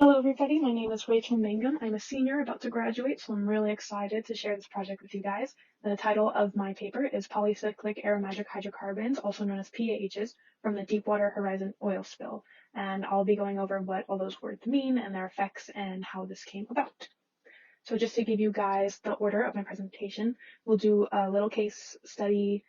Hello everybody, my name is Rachel Mangum. I'm a senior about to graduate, so I'm really excited to share this project with you guys. The title of my paper is Polycyclic Aromatic Hydrocarbons, also known as PAHs, from the Deepwater Horizon oil spill. And I'll be going over what all those words mean and their effects and how this came about. So just to give you guys the order of my presentation, we'll do a little case study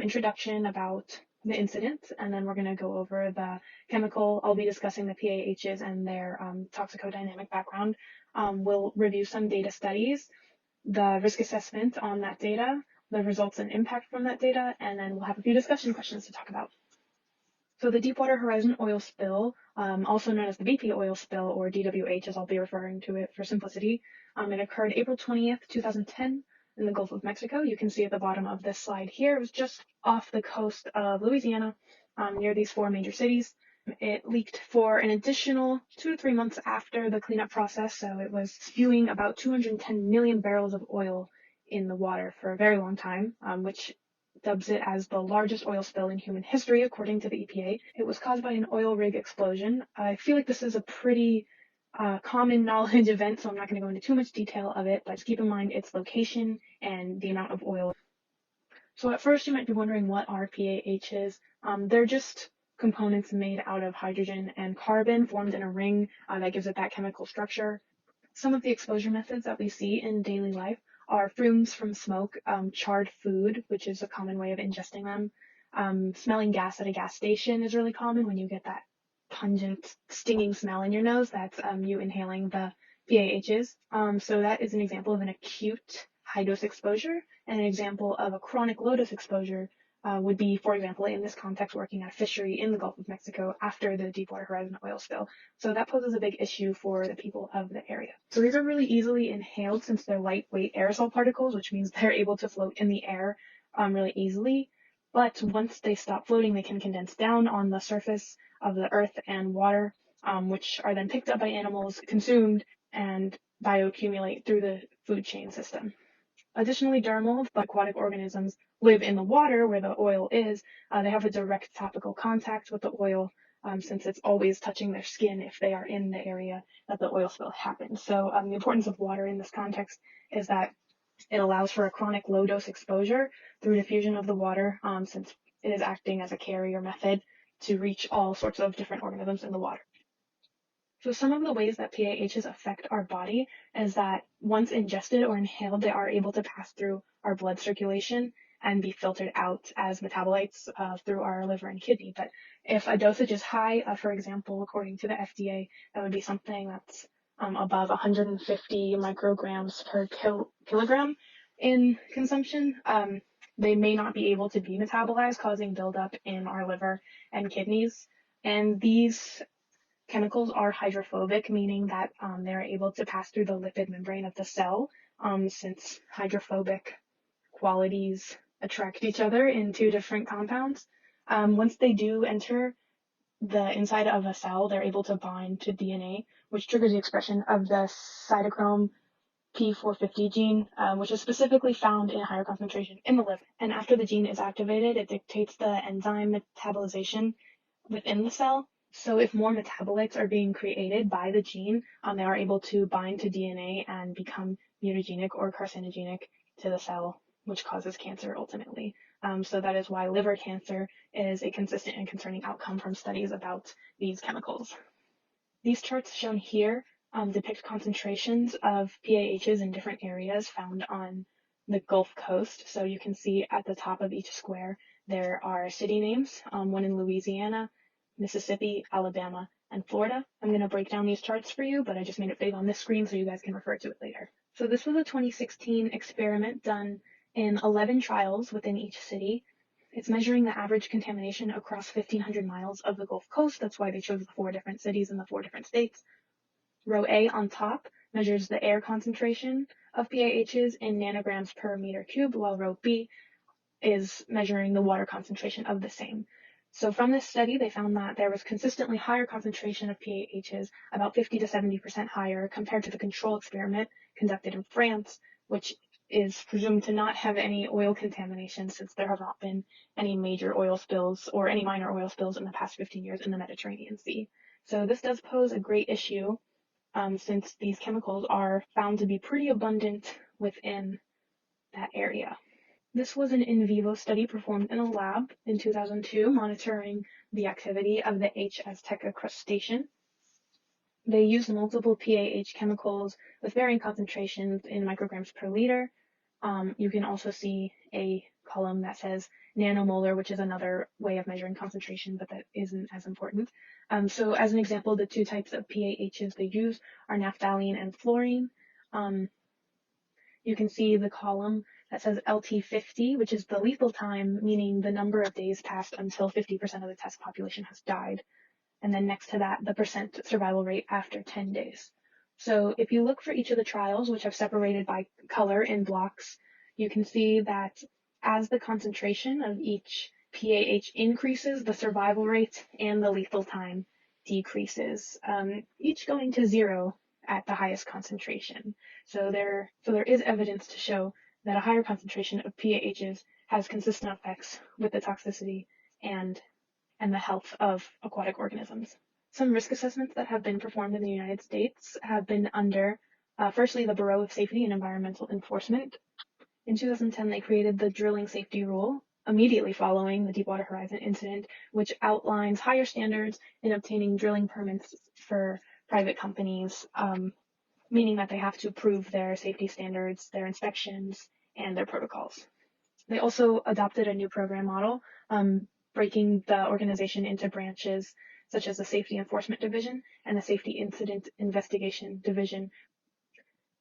introduction about the incident, and then we're going to go over the chemical. I'll be discussing the PAHs and their toxicodynamic background. We'll review some data studies, the risk assessment on that data, the results and impact from that data, and then we'll have a few discussion questions to talk about. So the Deepwater Horizon oil spill, also known as the BP oil spill, or DWH as I'll be referring to it for simplicity, it occurred April 20th, 2010 in the Gulf of Mexico. You can see at the bottom of this slide here, it was just off the coast of Louisiana, near these four major cities. It leaked for an additional 2 to 3 months after the cleanup process, so it was spewing about 210 million barrels of oil in the water for a very long time, which dubs it as the largest oil spill in human history, according to the EPA. It was caused by an oil rig explosion. I feel like this is a pretty common knowledge event, so I'm not going to go into too much detail of it, but just keep in mind its location and the amount of oil. So at first you might be wondering what are PAHs. They're just components made out of hydrogen and carbon formed in a ring that gives it that chemical structure. Some of the exposure methods that we see in daily life are fumes from smoke, charred food, which is a common way of ingesting them. Smelling gas at a gas station is really common when you get that pungent, stinging smell in your nose. That's you inhaling the PAHs. So that is an example of an acute high dose exposure, and an example of a chronic low dose exposure would be, for example, in this context, working at a fishery in the Gulf of Mexico after the Deepwater Horizon oil spill. So that poses a big issue for the people of the area. So these are really easily inhaled since they're lightweight aerosol particles, which means they're able to float in the air really easily. But once they stop floating, they can condense down on the surface of the earth and water, which are then picked up by animals, consumed, and bioaccumulate through the food chain system. Additionally, dermal, the aquatic organisms, live in the water where the oil is. They have a direct topical contact with the oil, since it's always touching their skin if they are in the area that the oil spill happened. So the importance of water in this context is that it allows for a chronic low-dose exposure through diffusion of the water, since it is acting as a carrier method to reach all sorts of different organisms in the water. So some of the ways that PAHs affect our body is that once ingested or inhaled, they are able to pass through our blood circulation and be filtered out as metabolites through our liver and kidney. But if a dosage is high, for example, according to the FDA, that would be something that's above 150 micrograms per kilogram in consumption. They may not be able to be metabolized, causing buildup in our liver and kidneys. And these chemicals are hydrophobic, meaning that they're able to pass through the lipid membrane of the cell, since hydrophobic qualities attract each other in two different compounds. Once they do enter the inside of a cell, they're able to bind to DNA, which triggers the expression of the cytochrome P450 gene, which is specifically found in a higher concentration in the liver. And after the gene is activated, it dictates the enzyme metabolization within the cell. So if more metabolites are being created by the gene, they are able to bind to DNA and become mutagenic or carcinogenic to the cell, which causes cancer ultimately. So that is why liver cancer is a consistent and concerning outcome from studies about these chemicals. These charts shown here depict concentrations of PAHs in different areas found on the Gulf Coast. So you can see at the top of each square, there are city names, one in Louisiana, Mississippi, Alabama, and Florida. I'm going to break down these charts for you, but I just made it big on this screen so you guys can refer to it later. So this was a 2016 experiment done in 11 trials within each city. It's measuring the average contamination across 1,500 miles of the Gulf Coast. That's why they chose the 4 different cities in the 4 different states. Row A on top measures the air concentration of PAHs in nanograms per meter cubed, while row B is measuring the water concentration of the same. So from this study, they found that there was consistently higher concentration of PAHs, about 50 to 70% higher compared to the control experiment conducted in France, which is presumed to not have any oil contamination since there have not been any major oil spills or any minor oil spills in the past 15 years in the Mediterranean Sea. So this does pose a great issue since these chemicals are found to be pretty abundant within that area. This was an in vivo study performed in a lab in 2002, monitoring the activity of the H. azteca crustacean. They used multiple PAH chemicals with varying concentrations in micrograms per liter. You can also see a column that says nanomolar, which is another way of measuring concentration, but that isn't as important. So as an example, the two types of PAHs they use are naphthalene and fluorine. You can see the column that says LT50, which is the lethal time, meaning the number of days passed until 50% of the test population has died. And then next to that, the percent survival rate after 10 days. So if you look for each of the trials, which I've separated by color in blocks, you can see that as the concentration of each PAH increases, the survival rate and the lethal time decreases, each going to 0 at the highest concentration. So there is evidence to show that a higher concentration of PAHs has consistent effects with the toxicity and the health of aquatic organisms. Some risk assessments that have been performed in the United States have been under, firstly, the Bureau of Safety and Environmental Enforcement. In 2010, they created the Drilling Safety Rule, immediately following the Deepwater Horizon incident, which outlines higher standards in obtaining drilling permits for private companies, meaning that they have to prove their safety standards, their inspections, and their protocols. They also adopted a new program model, breaking the organization into branches such as the Safety Enforcement Division and the Safety Incident Investigation Division.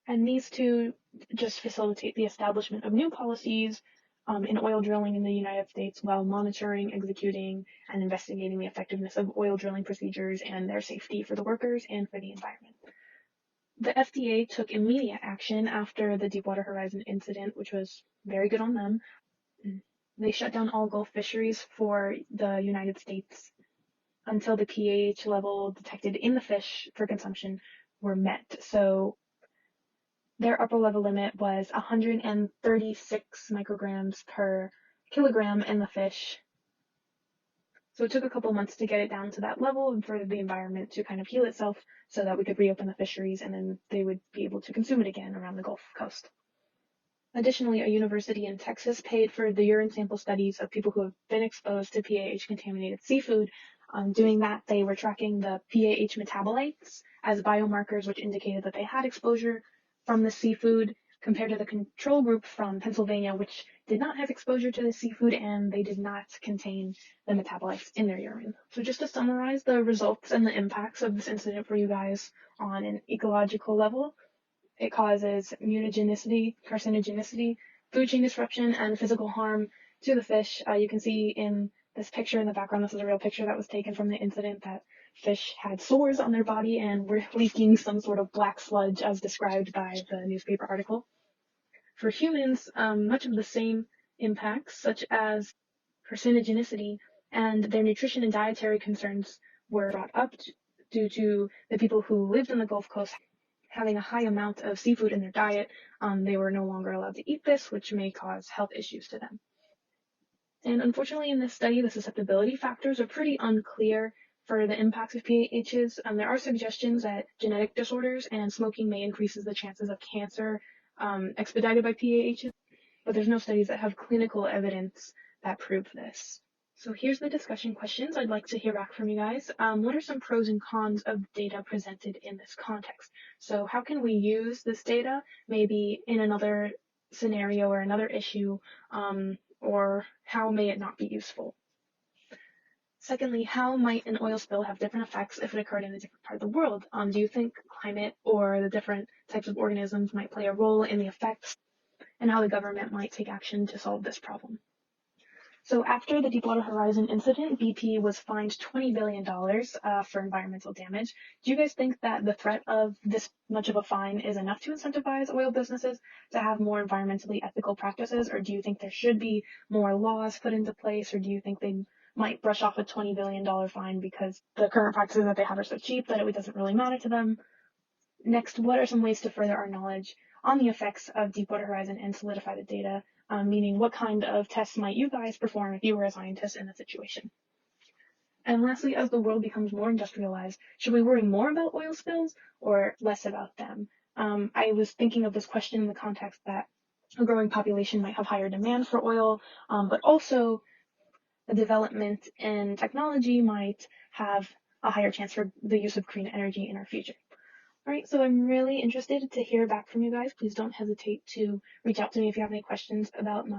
And these two just facilitate the establishment of new policies in oil drilling in the United States while monitoring, executing, and investigating the effectiveness of oil drilling procedures and their safety for the workers and for the environment. The FDA took immediate action after the Deepwater Horizon incident, which was very good on them. They shut down all Gulf fisheries for the United States until the pH level detected in the fish for consumption were met. So their upper level limit was 136 micrograms per kilogram in the fish. So it took a couple months to get it down to that level and for the environment to kind of heal itself so that we could reopen the fisheries and then they would be able to consume it again around the Gulf Coast. Additionally, a university in Texas paid for the urine sample studies of people who have been exposed to PAH-contaminated seafood. Doing that, they were tracking the PAH metabolites as biomarkers, which indicated that they had exposure from the seafood compared to the control group from Pennsylvania, which did not have exposure to the seafood and they did not contain the metabolites in their urine. So just to summarize the results and the impacts of this incident for you guys on an ecological level, it causes mutagenicity, carcinogenicity, food chain disruption, and physical harm to the fish. You can see in this picture in the background, this is a real picture that was taken from the incident, that fish had sores on their body and were leaking some sort of black sludge as described by the newspaper article. For humans, much of the same impacts, such as carcinogenicity and their nutrition and dietary concerns, were brought up due to the people who lived in the Gulf Coast having a high amount of seafood in their diet. They were no longer allowed to eat this, which may cause health issues to them. And unfortunately, in this study, the susceptibility factors are pretty unclear for the impacts of PAHs. There are suggestions that genetic disorders and smoking may increase the chances of cancer expedited by PAHs, but there's no studies that have clinical evidence that prove this. So here's the discussion questions. I'd like to hear back from you guys. What are some pros and cons of data presented in this context? So how can we use this data maybe in another scenario or another issue, or how may it not be useful? Secondly, how might an oil spill have different effects if it occurred in a different part of the world? Do you think climate or the different types of organisms might play a role in the effects, and how the government might take action to solve this problem? So after the Deepwater Horizon incident, BP was fined $20 billion for environmental damage. Do you guys think that the threat of this much of a fine is enough to incentivize oil businesses to have more environmentally ethical practices, or do you think there should be more laws put into place, or do you think they might brush off a $20 billion fine because the current practices that they have are so cheap that it doesn't really matter to them? Next, what are some ways to further our knowledge on the effects of Deepwater Horizon and solidify the data? Meaning, what kind of tests might you guys perform if you were a scientist in the situation? And lastly, as the world becomes more industrialized, should we worry more about oil spills or less about them? I was thinking of this question in the context that a growing population might have higher demand for oil, but also the development in technology might have a higher chance for the use of green energy in our future. All right, so I'm really interested to hear back from you guys. Please don't hesitate to reach out to me if you have any questions about my